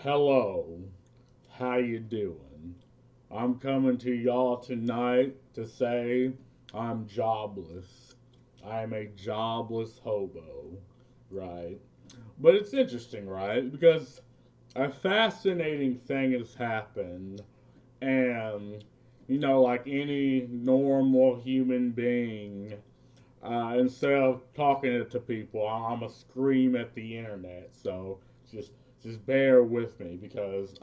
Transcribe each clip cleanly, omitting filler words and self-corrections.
Hello, how you doing? I'm coming to y'all tonight to say I'm jobless. I'm a jobless hobo, right? But it's interesting, right? Because a fascinating thing has happened, and like any normal human being, instead of talking it to people, I'm a scream at the internet. So just just bear with me because,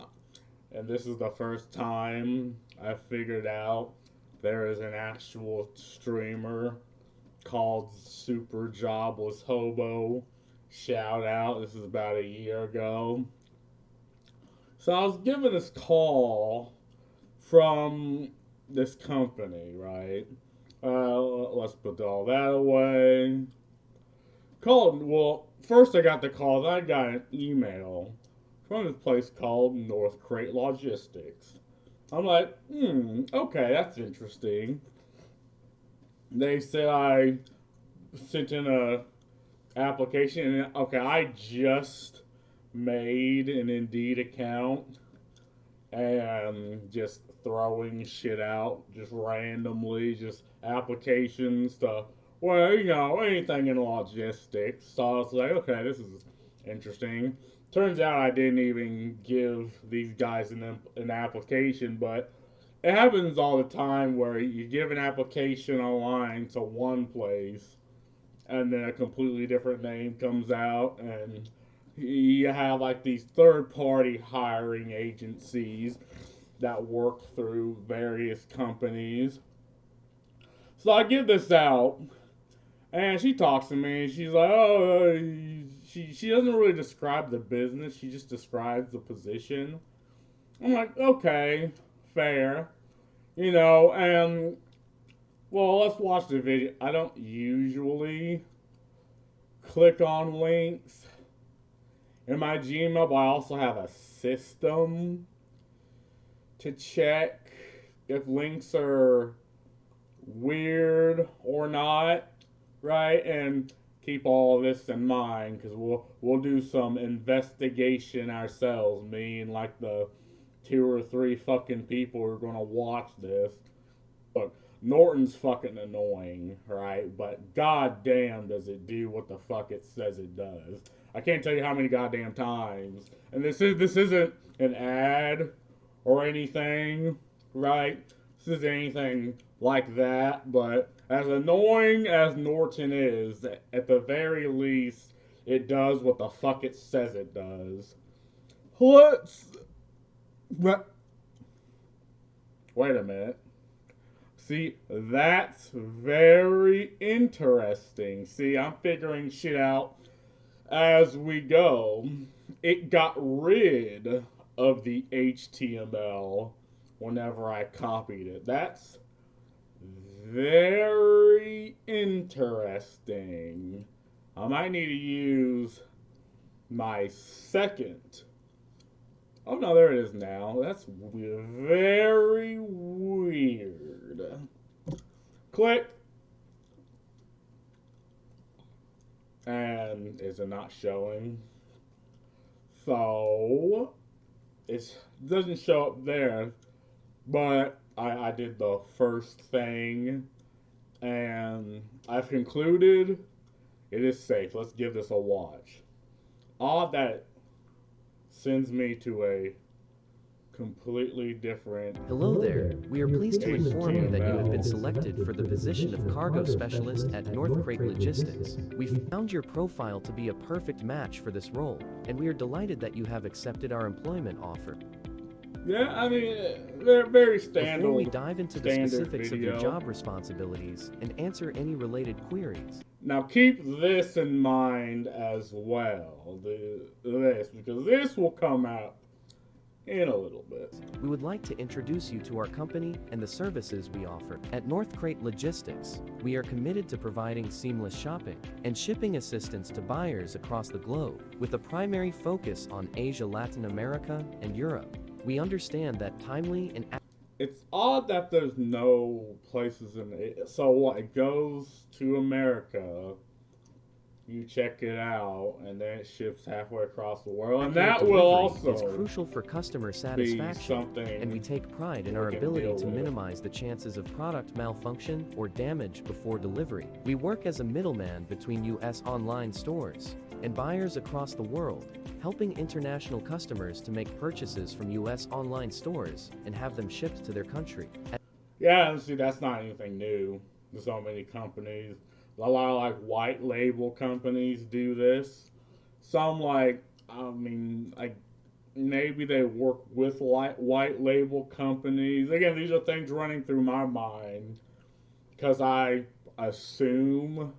and this is the first time I figured out there is an actual streamer called Super Jobless Hobo. Shout out! This is about a year ago. So I was given this call from this company, right? Let's put all that away. Called, well, first I got the call, then I got an email from this place called North Crate Logistics. I'm like, okay, that's interesting. They said I sent in a application, and okay, I just made an Indeed account and just throwing shit out just randomly, just applications to, well, anything in logistics. So I was like, okay, this is interesting. Turns out I didn't even give these guys an application, but it happens all the time where you give an application online to one place and then a completely different name comes out, and you have like these third party hiring agencies that work through various companies. So I give this out, and she talks to me, and she's like, "Oh, she doesn't really describe the business; she just describes the position." I'm like, "Okay, fair, and well, let's watch the video. I don't usually click on links in my Gmail, but I also have a system to check if links are weird or not, right? And keep all of this in mind because we'll do some investigation ourselves. Me and like the two or three fucking people who are gonna watch this. Look, Norton's fucking annoying, right? But goddamn, does it do what the fuck it says it does? I can't tell you how many goddamn times. And this isn't an ad or anything, right? This isn't anything like that. But as annoying as Norton is, at the very least, it does what the fuck it says it does. Let's. Wait a minute. See, that's very interesting. See, I'm figuring shit out as we go. It got rid of the HTML whenever I copied it. That's very interesting. I might need to use my second. Oh no, there it is now. That's very weird. Click. And is it not showing? So it doesn't show up there, but I did the first thing and I've concluded it is safe. Let's give this a watch. All that sends me to a completely different. Hello there. We are pleased to inform you that you have been selected for the position of cargo specialist at North Crate Logistics. We found your profile to be a perfect match for this role, and we are delighted that you have accepted our employment offer. Yeah, I mean, they're very standard. Before we dive into the specifics video of your job responsibilities and answer any related queries, now keep this in mind as well. Because this will come out in a little bit. we would like to introduce you to our company and the services we offer. At North Crate Logistics, we are committed to providing seamless shopping and shipping assistance to buyers across the globe, with a primary focus on Asia, Latin America, and Europe. We understand that timely and It's odd that there's no places in it. So what? It goes to America, you check it out, and then it ships halfway across the world. And Accurate that will delivery is also crucial for customer be satisfaction, and we something take pride in we our can ability deal to with. minimize the chances of product malfunction or damage before delivery. We work as a middleman between U.S. online stores and buyers across the world, helping international customers to make purchases from U.S. online stores and have them shipped to their country. Yeah, and see, that's not anything new. There's so many companies. A lot of like white label companies do this. Some like, I mean, like maybe they work with white label companies. Again, these are things running through my mind because I assume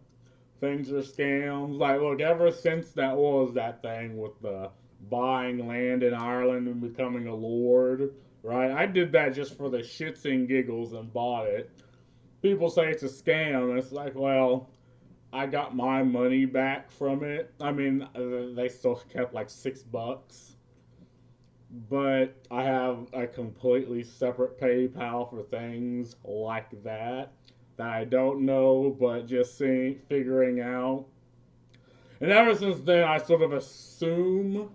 things are scams. Like, look, ever since that was that thing with the buying land in Ireland and becoming a lord, right? I did that just for the shits and giggles and bought it. People say it's a scam. And it's like, well, I got my money back from it. I mean, they still kept like $6, but I have a completely separate PayPal for things like that I don't know, but just seeing figuring out. And ever since then, I sort of assume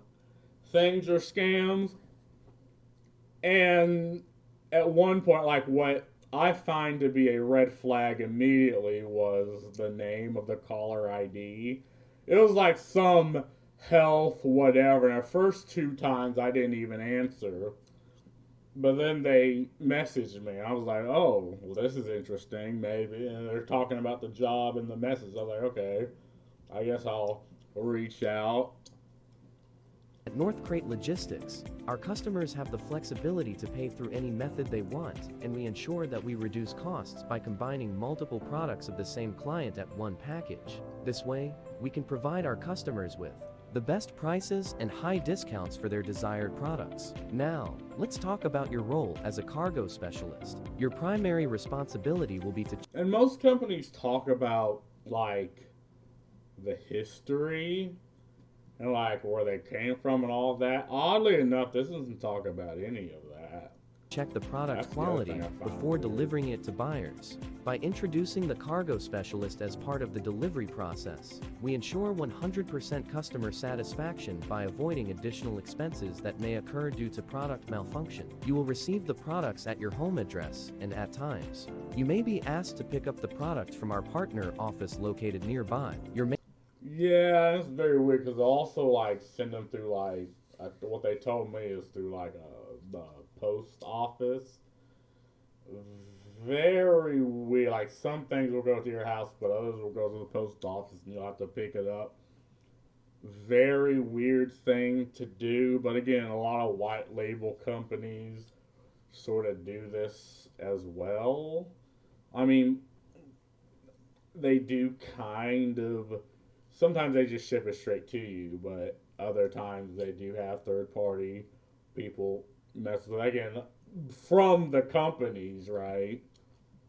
things are scams. And at one point, like what I find to be a red flag immediately was the name of the caller ID. It was like some health whatever. And the first two times I didn't even answer. But then they messaged me. I was like, oh, well, this is interesting, maybe. And they're talking about the job in the message. I was like, okay, I guess I'll reach out. At North Crate Logistics, our customers have the flexibility to pay through any method they want, and we ensure that we reduce costs by combining multiple products of the same client at one package. This way, we can provide our customers with the best prices and high discounts for their desired products. Now, let's talk about your role as a cargo specialist. Your primary responsibility will be to And most companies talk about, like, the history and, like, where they came from and all that. Oddly enough, this doesn't talk about any of that. check the product That's the other quality thing I found before weird. delivering it to buyers. By introducing the cargo specialist as part of the delivery process, we ensure 100% customer satisfaction by avoiding additional expenses that may occur due to product malfunction. You will receive the products at your home address, and at times, you may be asked to pick up the product from our partner office located nearby. Yeah, it's very weird because also, like, send them through, like, what they told me is through, like, the post office. Very weird. Like, some things will go to your house, but others will go to the post office and you'll have to pick it up. Very weird thing to do, but again, a lot of white label companies sort of do this as well. I mean, they do kind of. Sometimes they just ship it straight to you, but other times they do have third party people mess with it. Again, from the companies, right?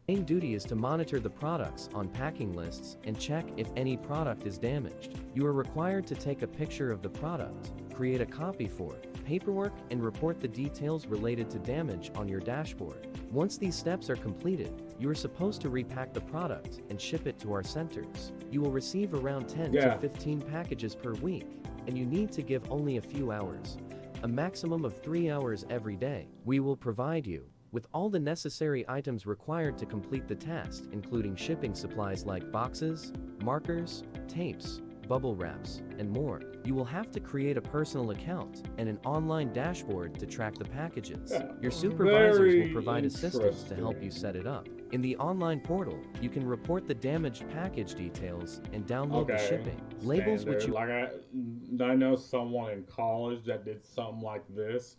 Main duty is to monitor the products on packing lists and check if any product is damaged. You are required to take a picture of the product, create a copy for paperwork, and report the details related to damage on your dashboard. Once these steps are completed, you are supposed to repack the product and ship it to our centers. You will receive around 10 to 15 packages per week, and you need to give only a few hours, a maximum of 3 hours every day. We will provide you with all the necessary items required to complete the task, including shipping supplies like boxes, markers, tapes, bubble wraps, and more. You will have to create a personal account and an online dashboard to track the packages. Your supervisors will provide assistance to help you set it up. In the online portal, you can report the damaged package details and download the shipping labels, which you like I know someone in college that did something like this.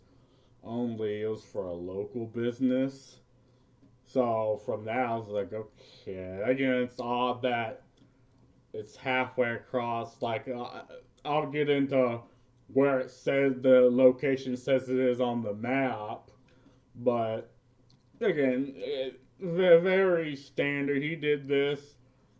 Only it was for a local business. So from that, I was like, okay. Again, it's odd that it's halfway across. Like, I'll get into where it says the location says it is on the map, but again, very standard. He did this,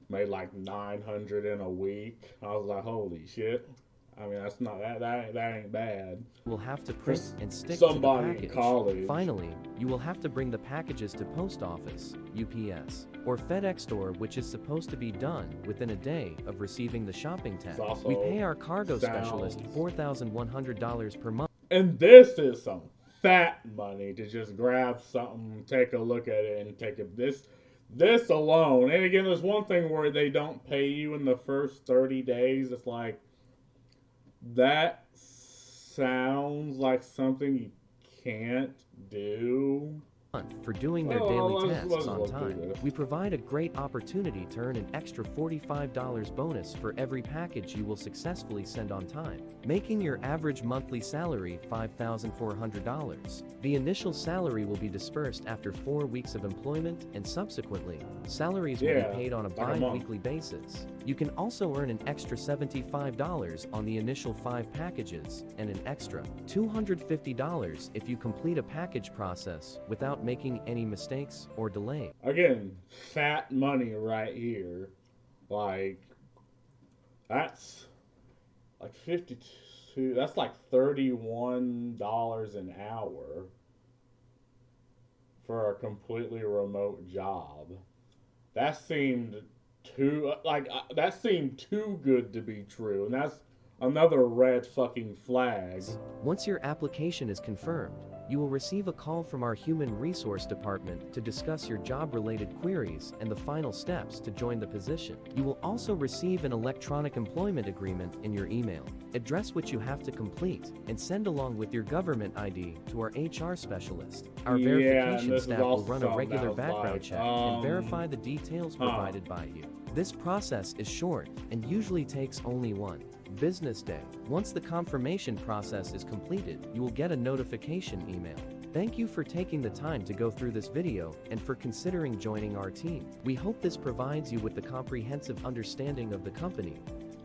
made like 900 in a week. I was like, holy shit. I mean, that's not that ain't bad. Will have to For print and stick to the somebody in package. college. Finally, you will have to bring the packages to post office, UPS, or FedEx store, which is supposed to be done within a day of receiving the shopping tag. We pay our cargo specialist $4,100 per month. And this is some fat money to just grab something, take a look at it, and take it. This alone. And again, there's one thing where they don't pay you in the first 30 days. It's like, that sounds like something you can't do. For doing their daily tasks on time. We provide a great opportunity to earn an extra $45 bonus for every package you will successfully send on time, making your average monthly salary $5,400. The initial salary will be dispersed after 4 weeks of employment, and subsequently, salaries will be paid on a bi-weekly basis. You can also earn an extra $75 on the initial 5 packages, and an extra $250 if you complete a package process without making any mistakes or delay. Again, fat money right here. Like, that's like 52, that's like $31 an hour for a completely remote job. That seemed that seemed too good to be true, and that's another red fucking flag. Once your application is confirmed, you will receive a call from our Human Resource Department to discuss your job-related queries and the final steps to join the position. You will also receive an electronic employment agreement in your email. Address which you have to complete and send along with your government ID to our HR specialist. Our verification staff will run a regular background check and verify the details provided by you. This process is short and usually takes only 1 business day. Once the confirmation process is completed, you will get a notification email. Thank you for taking the time to go through this video and for considering joining our team. We hope this provides you with a comprehensive understanding of the company,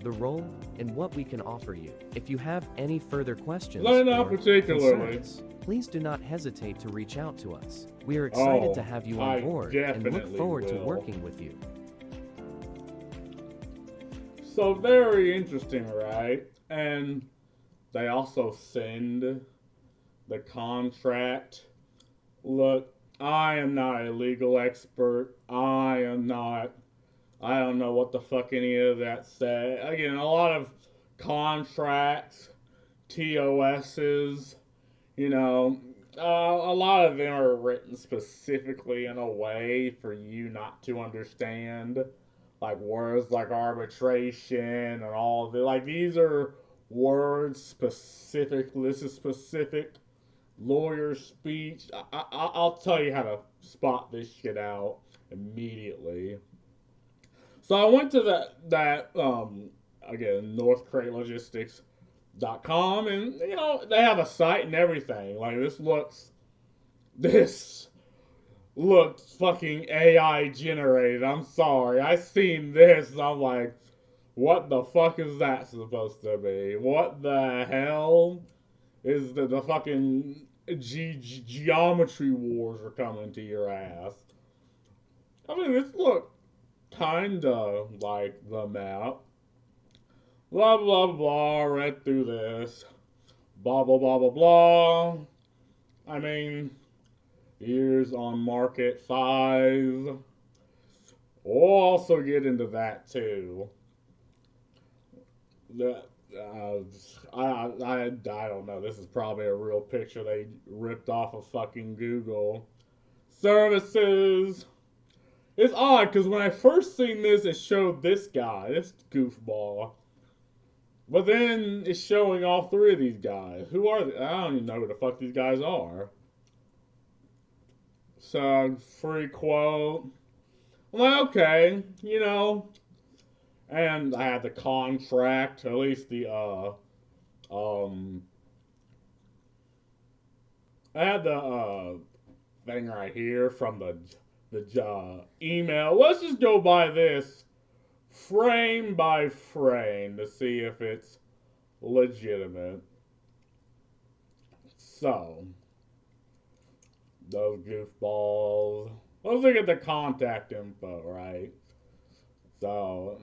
the role, and what we can offer you. If you have any further questions or concerns, please do not hesitate to reach out to us. We are excited to have you on board and look forward to working with you. So very interesting, right? And they also send the contract. Look, I am not a legal expert. I don't know what the fuck any of that say. Again, a lot of contracts, TOSs, you know, a lot of them are written specifically in a way for you not to understand. Like words like arbitration and all of it. Like, these are words specific. This is specific lawyer speech. I'll tell you how to spot this shit out immediately. So I went to that again, northcratelogistics.com, and you know, they have a site and everything. Like, this looked fucking AI generated. I'm sorry. I seen this and I'm like, what the fuck is that supposed to be? What the hell is the fucking geometry wars are coming to your ass? I mean, this looked kinda like the map. Blah blah blah, read through this. Blah blah blah blah blah. I mean, years on market 5. We'll also get into that too. I don't know. This is probably a real picture they ripped off of fucking Google. Services. It's odd because when I first seen this, it showed this guy, this goofball. But then it's showing all 3 of these guys. Who are they? I don't even know who the fuck these guys are. So, free quote. Well, okay, you know. And I had the contract, at least the, I had the, thing right here from the email. Let's just go by this frame by frame to see if it's legitimate. So, those goofballs. Let's look at the contact info, right? So,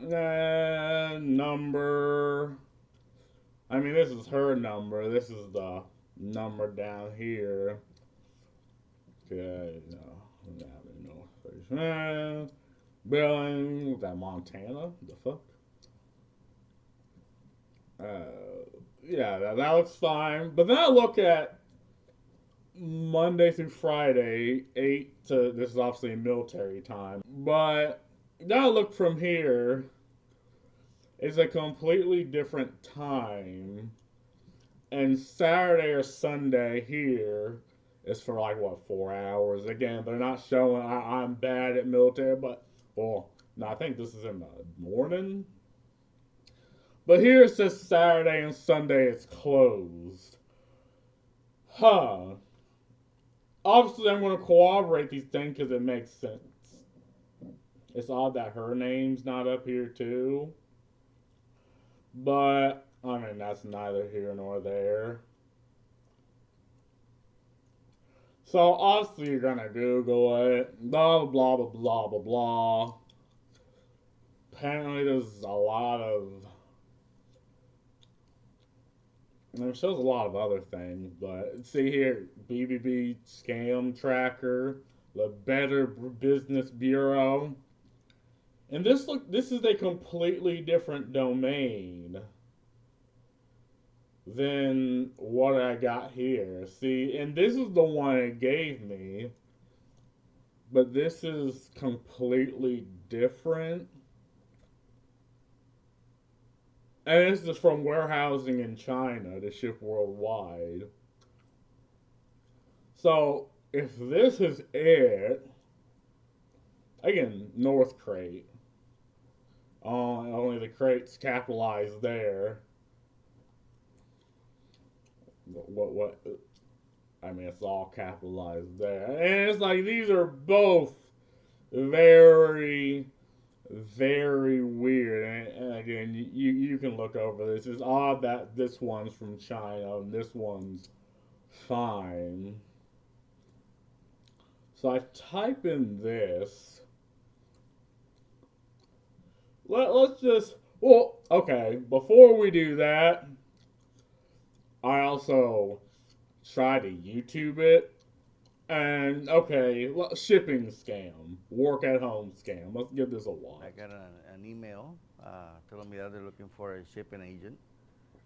number. I mean, this is her number. This is the number down here. Okay, no. Billing. Was that Montana? The fuck? Yeah, that looks fine. But then I look at Monday through Friday, 8 to, this is obviously military time. But then I look from here, it's a completely different time. And Saturday or Sunday here is for like, what, 4 hours? Again, they're not showing, I'm bad at military, but, well, no, I think this is in the morning. But here it says Saturday and Sunday it's closed. Huh. Obviously, I'm going to corroborate these things because it makes sense. It's odd that her name's not up here, too. But, I mean, that's neither here nor there. So, obviously, you're going to Google it. Blah, blah, blah, blah, blah, blah. Apparently, there's a lot of... And it shows a lot of other things, but see here, BBB Scam Tracker, the Better Business Bureau. And this is a completely different domain than what I got here. See, and this is the one it gave me, but this is completely different. And this is from warehousing in China to ship worldwide. So, if this is it, again, North Crate. Only the crate's capitalized there. What? I mean, it's all capitalized there. And it's like, these are both very, very weird. And again, you can look over this. It's odd that this one's from China and this one's fine. So I type in this. Let's just, well, okay, before we do that, I also try to YouTube it. And, okay, shipping scam, work at home scam. Let's give this a watch. I got an email telling me that they're looking for a shipping agent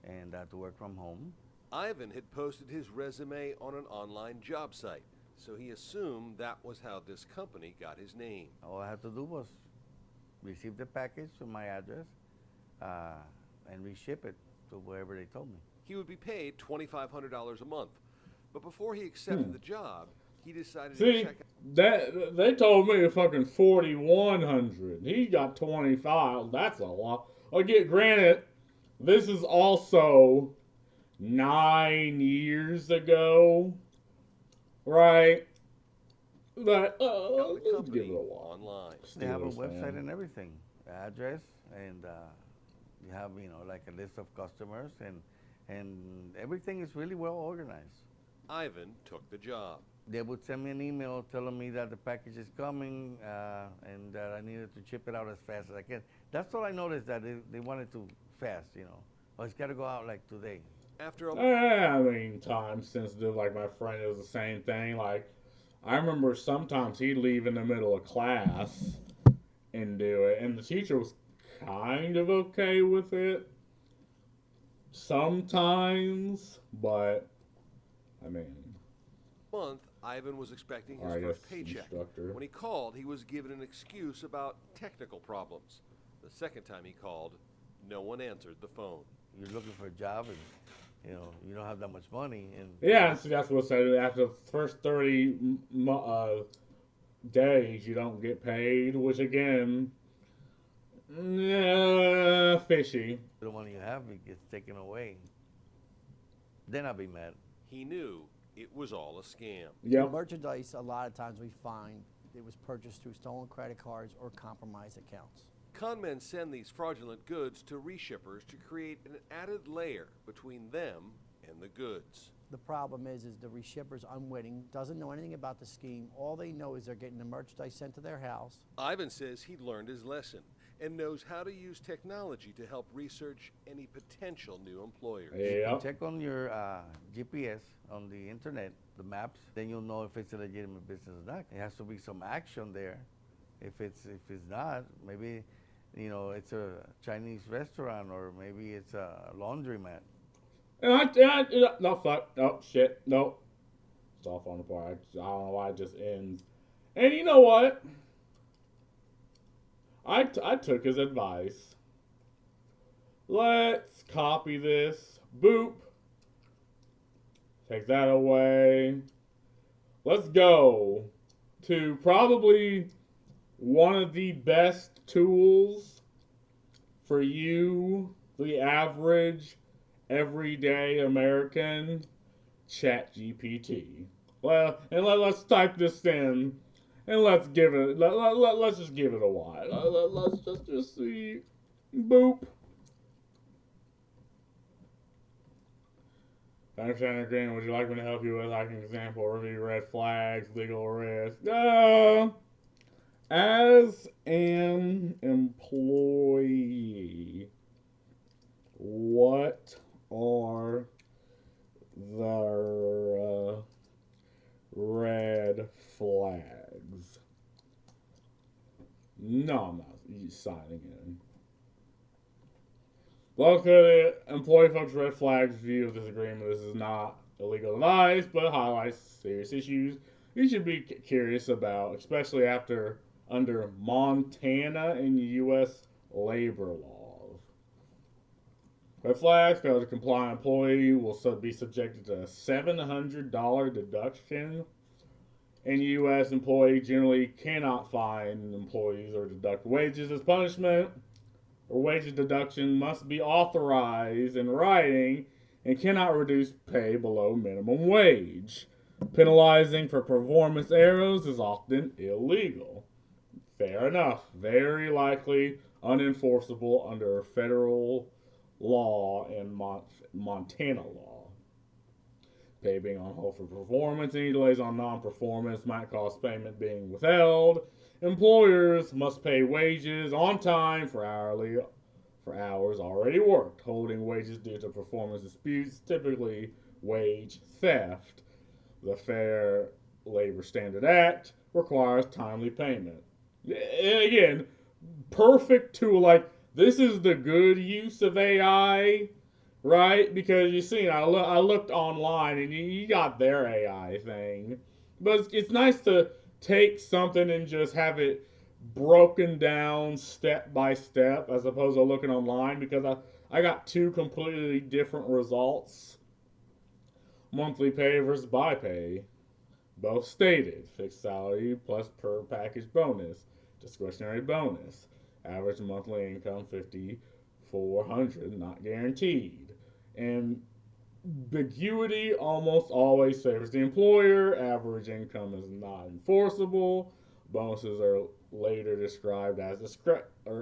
and to work from home. Ivan had posted his resume on an online job site, so he assumed that was how this company got his name. All I had to do was receive the package to my address and reship it to wherever they told me. He would be paid $2,500 a month, but before he accepted the job, he decided to check out. That they told me fucking 4,100. He got 25. That's a lot. Again, granted, this is also 9 years ago, right? But let's give it a watch. Online. They have a website and everything, address, and you have like a list of customers, and everything is really well organized. Ivan took the job. They would send me an email telling me that the package is coming and that I needed to ship it out as fast as I can. That's all I noticed, that they wanted to fast, Oh, it's got to go out like today. After I mean, time sensitive. Like my friend, it was the same thing. Like I remember sometimes he'd leave in the middle of class and do it, and the teacher was kind of okay with it sometimes, but I mean, month, Ivan was expecting his first paycheck. When he called, he was given an excuse about technical problems. The second time he called, no one answered the phone. You're looking for a job and you don't have that much money. And yeah, so that's what I said. After the first 30 days, you don't get paid, which again, fishy. The money you have, it gets taken away. Then I'll be mad. He knew it was all a scam. Yep. The merchandise, a lot of times we find it was purchased through stolen credit cards or compromised accounts. Conmen send these fraudulent goods to reshippers to create an added layer between them and the goods. The problem is the reshipper's unwitting, doesn't know anything about the scheme. All they know is they're getting the merchandise sent to their house. Ivan says he learned his lesson. and knows how to use technology to help research any potential new employers. Yep. Check on your GPS on the internet, the maps, then you'll know if it's a legitimate business or not. It has to be some action there. If it's not, maybe, you know, it's a Chinese restaurant, or maybe it's a laundromat. No, fuck. No, shit. No. It's all falling apart. I don't know why it just ends. And you know what? I took his advice. Let's copy this. Boop. Take that away. Let's go to probably one of the best tools for you, the average, everyday American, ChatGPT. Well, and let's type this in, and let's give it. Let's just give it a while. Let's just see. Boop. I understand the agreement. Would you like me to help you with, like, an example, review red flags, legal risk? As an employee, what are the red flags? No, I'm not signing in. Well, clearly, employee focused red flags view of this agreement. This is not illegal advice, but highlights serious issues you should be curious about, especially under Montana and U.S. labor laws. Red flags: failure to comply employee will be subjected to a $700 deduction. And U.S. employee generally cannot fine employees or deduct wages as punishment. Or wages deduction must be authorized in writing and cannot reduce pay below minimum wage. Penalizing for performance errors is often illegal. Fair enough. Very likely unenforceable under federal law and Montana law. Pay being on hold for performance. Any delays on non-performance might cause payment being withheld. Employers must pay wages on time for hours already worked. Holding wages due to performance disputes, typically wage theft. The Fair Labor Standard Act requires timely payment. And again, perfect tool. Like, this is the good use of AI, right? Because you see, I looked online and you got their AI thing, but it's nice to take something and just have it broken down step by step as opposed to looking online, because I got two completely different results. Monthly pay versus by pay. Both stated. Fixed salary plus per package bonus. Discretionary bonus. Average monthly income $5,400, not guaranteed. And ambiguity almost always favors the employer. Average income is not enforceable. Bonuses are later described as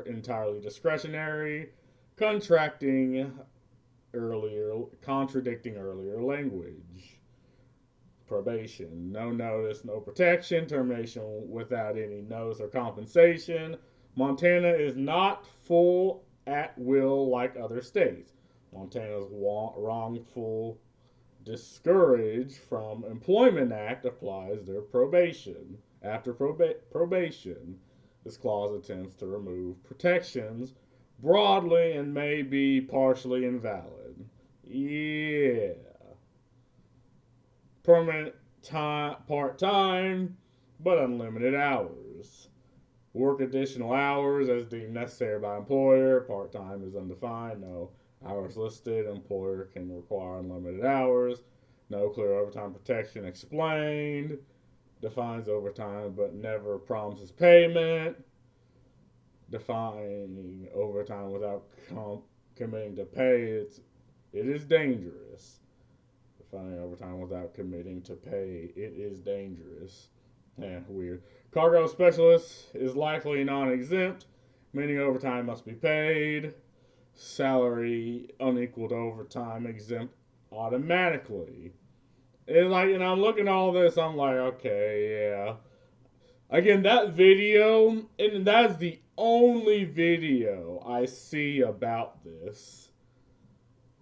entirely discretionary, contradicting earlier language. Probation: no notice, no protection. Termination without any notice or compensation. Montana is not full at will like other states. Montana's wrongful discourage from employment act applies their probation. After probation, this clause attempts to remove protections broadly and may be partially invalid. Yeah. Permanent time, part-time, but unlimited hours. Work additional hours as deemed necessary by employer. Part-time is undefined. No hours listed. Employer can require unlimited hours. No clear overtime protection explained. Defines overtime but never promises payment. Defining overtime without committing to pay. It is dangerous. Defining overtime without committing to pay. It is dangerous. Weird. Cargo specialist is likely non-exempt, meaning overtime must be paid. Salary unequal to overtime exempt automatically. And I'm looking at all this, I'm like, okay, yeah. Again, that video, and that's the only video I see about this.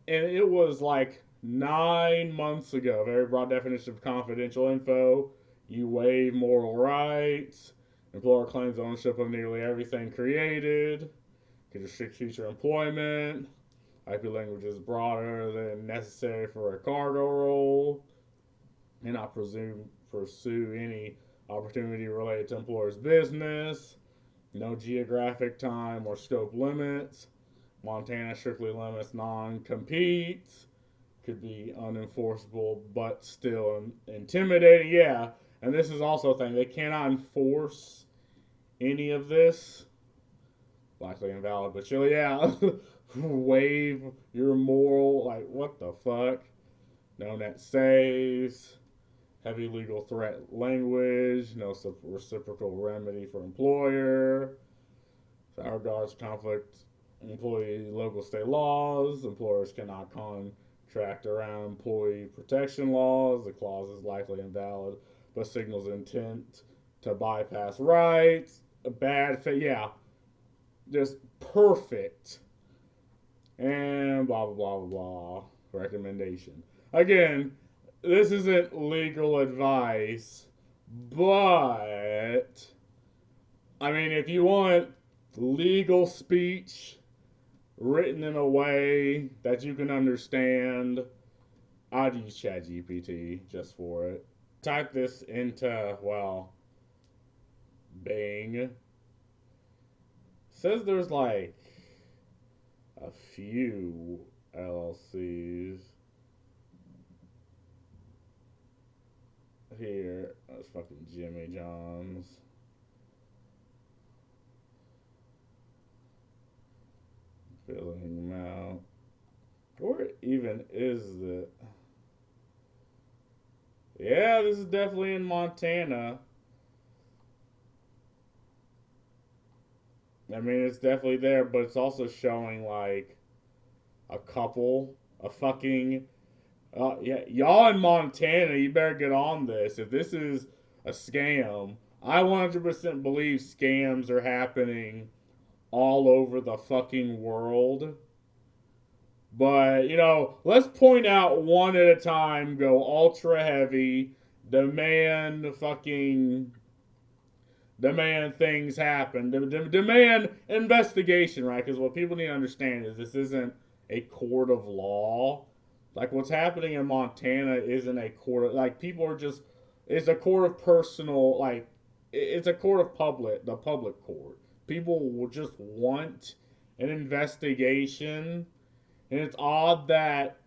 And it was like 9 months ago. Very broad definition of confidential info. You waive moral rights. Employer claims ownership of nearly everything created. Could restrict future employment. IP language is broader than necessary for a cargo role. And not pursue any opportunity related to employer's business. No geographic time or scope limits. Montana strictly limits non-competes. Could be unenforceable, but still intimidating. Yeah, and this is also a thing. They cannot enforce any of this. Likely invalid, but chill, yeah. Waive your moral, like, what the fuck? No net saves. Heavy legal threat language. No reciprocal remedy for employer. Without regards to conflict, employee local state laws. Employers cannot contract around employee protection laws. The clause is likely invalid, but signals intent to bypass rights. A bad fit, yeah. Just perfect. And blah, blah, blah, blah, blah. Recommendation. Again, this isn't legal advice, but I mean, if you want legal speech written in a way that you can understand, I'd use ChatGPT just for it. Type this into, well, Bing. Says there's like a few LLCs here. That's fucking Jimmy John's. Filling them out. Where even is the... Yeah, this is definitely in Montana. I mean, it's definitely there, but it's also showing like a couple, a fucking... yeah, y'all in Montana, you better get on this. If this is a scam, I 100% believe scams are happening all over the fucking world. But, you know, let's point out one at a time, go ultra heavy, demand things happen, demand investigation, right? Because what people need to understand is this isn't a court of law. Like, what's happening in Montana isn't a court of, like, people are just, it's a court of personal, like, it's a court of the public court. People will just want an investigation. And it's odd that,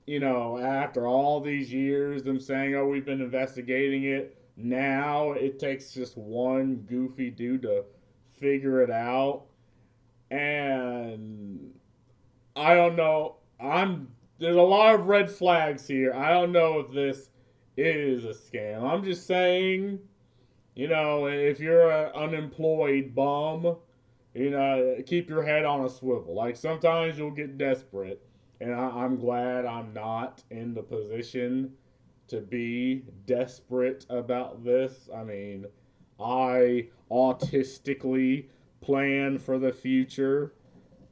you know, after all these years, them saying, oh, we've been investigating it, now it takes just one goofy dude to figure it out. And I don't know. There's a lot of red flags here. I don't know if this is a scam. I'm just saying, you know, if you're an unemployed bum, you know, keep your head on a swivel. Like, sometimes you'll get desperate. And I'm glad I'm not in the position to be desperate about this. I mean, I autistically plan for the future,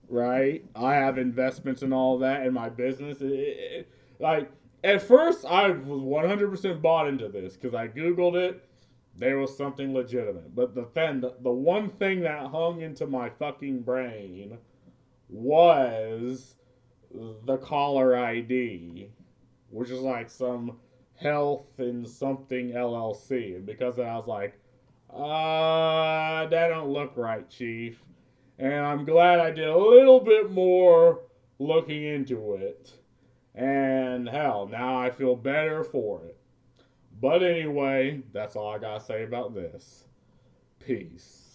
right? I have investments and all that in my business. Like, at first, I was 100% bought into this because I Googled it. There was something legitimate. But the one thing that hung into my fucking brain was the caller ID, which is like some health and something LLC. And because of that, I was like, that don't look right, Chief. And I'm glad I did a little bit more looking into it. And hell, now I feel better for it. But anyway, that's all I gotta say about this. Peace.